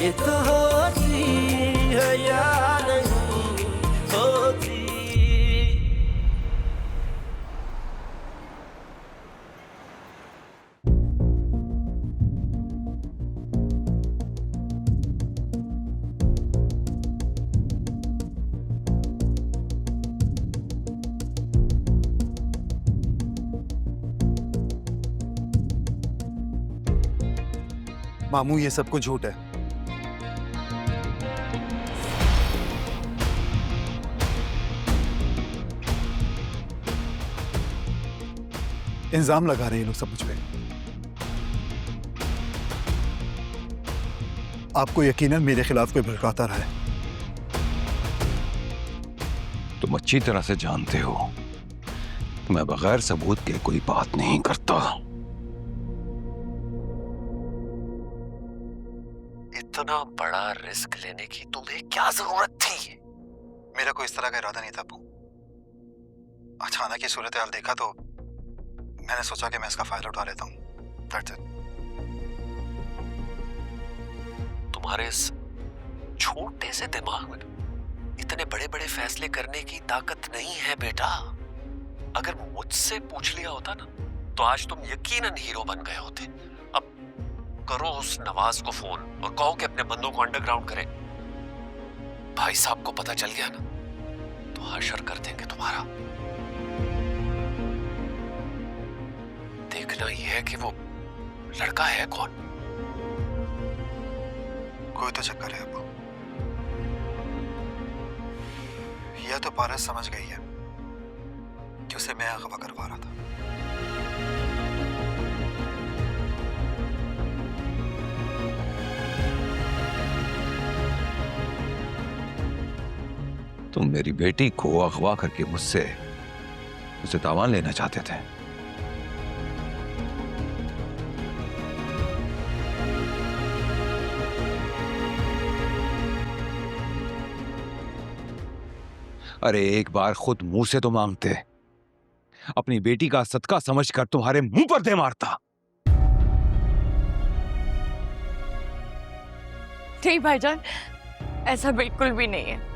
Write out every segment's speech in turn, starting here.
ये तो होती है या नहीं होती। मामू ये सब कुछ झूठ है। इल्जाम लगा रहे हैं ये लोग सब मुझ पे। आपको यकीनन मेरे खिलाफ कोई भड़काता रहा है। तुम अच्छी तरह से जानते हो मैं बगैर सबूत के कोई बात नहीं करता। इतना बड़ा रिस्क लेने की तुम्हें क्या जरूरत थी? मेरा कोई इस तरह का इरादा नहीं था अब्बू। अचानक ये सूरत हाल देखा तो मैंने सोचा कि मैं इसका फायदा उठा लेता हूँ। That's it। तुम्हारे इस छोटे से दिमाग में इतने बड़े बड़े फैसले करने की ताकत नहीं है बेटा। अगर मुझसे पूछ लिया होता ना तो आज तुम यकीनन हीरो बन गए होते। अब करो उस नवाज को फोन और कहो कि अपने बंदों को अंडरग्राउंड करें। भाई साहब को पता चल गया ना तो हशर कर देंगे तुम्हारा। देखना ही है कि वो लड़का है कौन। कोई तो चक्कर है अब्बू। यह तो पारस समझ गई है कि उसे मैं अगवा करवा रहा था। तुम मेरी बेटी को अगवा करके मुझसे उसे तावान लेना चाहते थे। अरे एक बार खुद मुंह से तो मांगते, अपनी बेटी का सदका समझकर तुम्हारे मुंह पर दे मारता। नहीं भाईजान, ऐसा बिल्कुल भी नहीं है।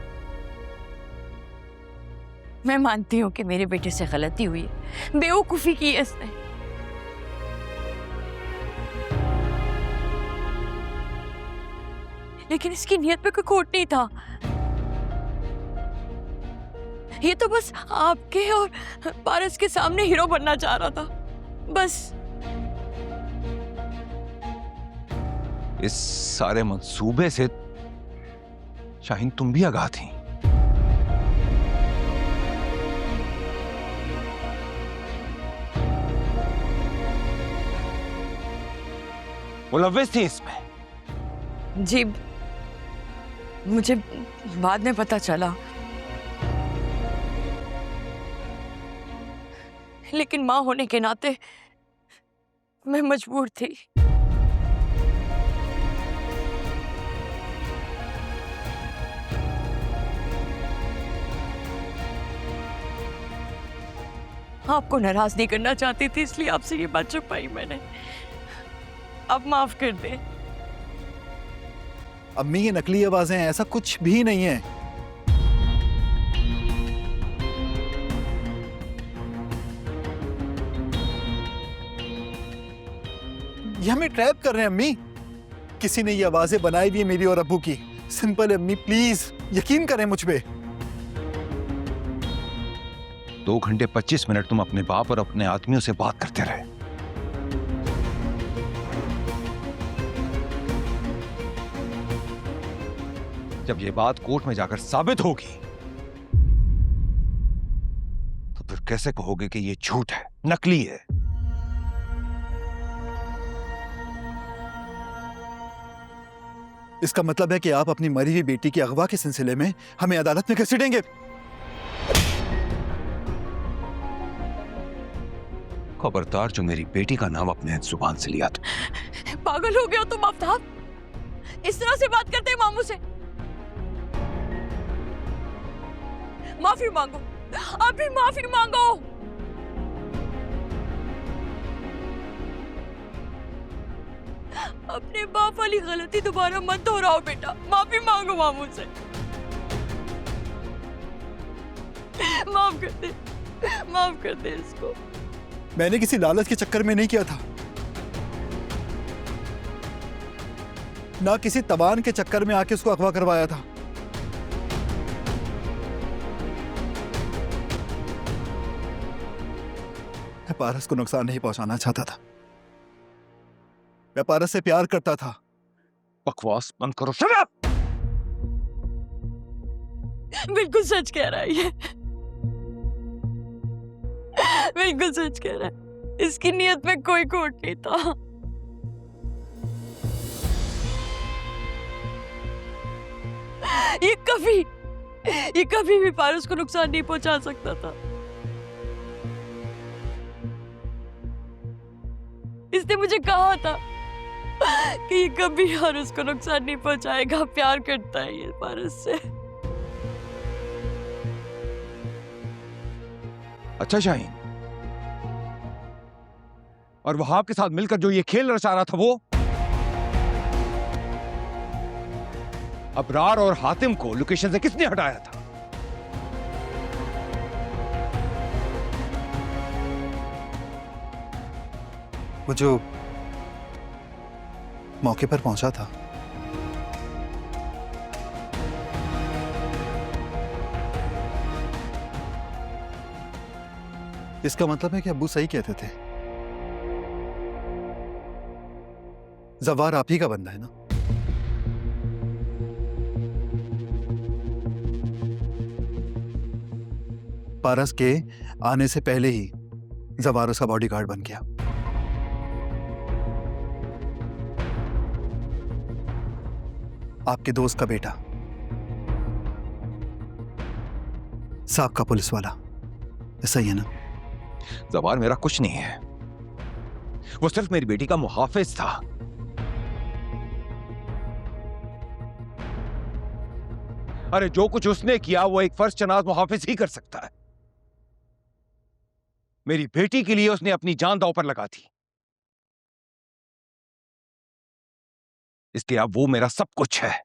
मैं मानती हूं कि मेरे बेटे से गलती हुई है, बेवकूफी की है इसने। लेकिन इसकी नियत पे कोई खोट नहीं था। ये तो बस आपके और पारस के सामने हीरो बनना चाह रहा था, बस। इस सारे मंसूबे से शाहीन तुम भी आगाह थी। मुलव्विस थी इसमें। जी, मुझे बाद में पता चला, लेकिन मां होने के नाते मैं मजबूर थी। आपको नाराज नहीं करना चाहती थी, इसलिए आपसे ये बात छुपाई मैंने। अब माफ कर दे। अम्मी ये नकली आवाजें हैं, ऐसा कुछ भी नहीं है। ये हमें ट्रैप कर रहे हैं अम्मी। किसी ने ये आवाजें बनाई भी है मेरी और अब्बू की। सिंपल है अम्मी, प्लीज यकीन करें मुझ पे। 2 घंटे 25 मिनट तुम अपने बाप और अपने आदमियों से बात करते रहे। जब ये बात कोर्ट में जाकर साबित होगी तो फिर कैसे कहोगे कि ये झूठ है, नकली है? इसका मतलब है कि आप अपनी मरी हुई बेटी की अगवा के सिलसिले में हमें अदालत में घसीटेंगे। खबरदार जो मेरी बेटी का नाम अपने जुबान से लिया था। पागल हो गया तुम आफ्ताब? इस तरह से बात करते हैं मामू से? माफी मांगो, अभी माफी मांगो। अपने बाप वाली गलती दोबारा मत दोहराओ बेटा, माफी मांगो मामू से। माफ कर दे इसको। मैंने किसी लालच के चक्कर में नहीं किया था, ना किसी तबान के चक्कर में आके उसको अगवा करवाया था। मैं पारस को नुकसान नहीं पहुंचाना चाहता था। मैं पारस से प्यार करता था। बकवास बंद करो। Shut up! बिल्कुल सच कह रहा है ये, बिल्कुल सच कह रहा है। इसकी नीयत में कोई खोट नहीं था। ये कभी भी पारस को नुकसान नहीं पहुंचा सकता था। इसने मुझे कहा था कि ये कभी पारस को नुकसान नहीं पहुंचाएगा, प्यार करता है ये पारस से। अच्छा शाहीन, और वहाब के साथ मिलकर जो ये खेल रचा रहा था वो अबरार और हातिम को लोकेशन से किसने हटाया था? वो जो मौके पर पहुंचा था, इसका मतलब है कि अब्बू सही कहते थे, जवार आप ही का बंदा है ना? पारस के आने से पहले ही जवार उसका बॉडीगार्ड बन गया। आपके दोस्त का बेटा, साहब का पुलिस वाला, ऐसा ही है ना? जवार मेरा कुछ नहीं है, वो सिर्फ मेरी बेटी का मुहाफिज था। अरे जो कुछ उसने किया वो एक फर्स्ट जनाज मुहाफिज ही कर सकता है। मेरी बेटी के लिए उसने अपनी जान दांव पर लगा दी, इसलिए अब वो मेरा सब कुछ है।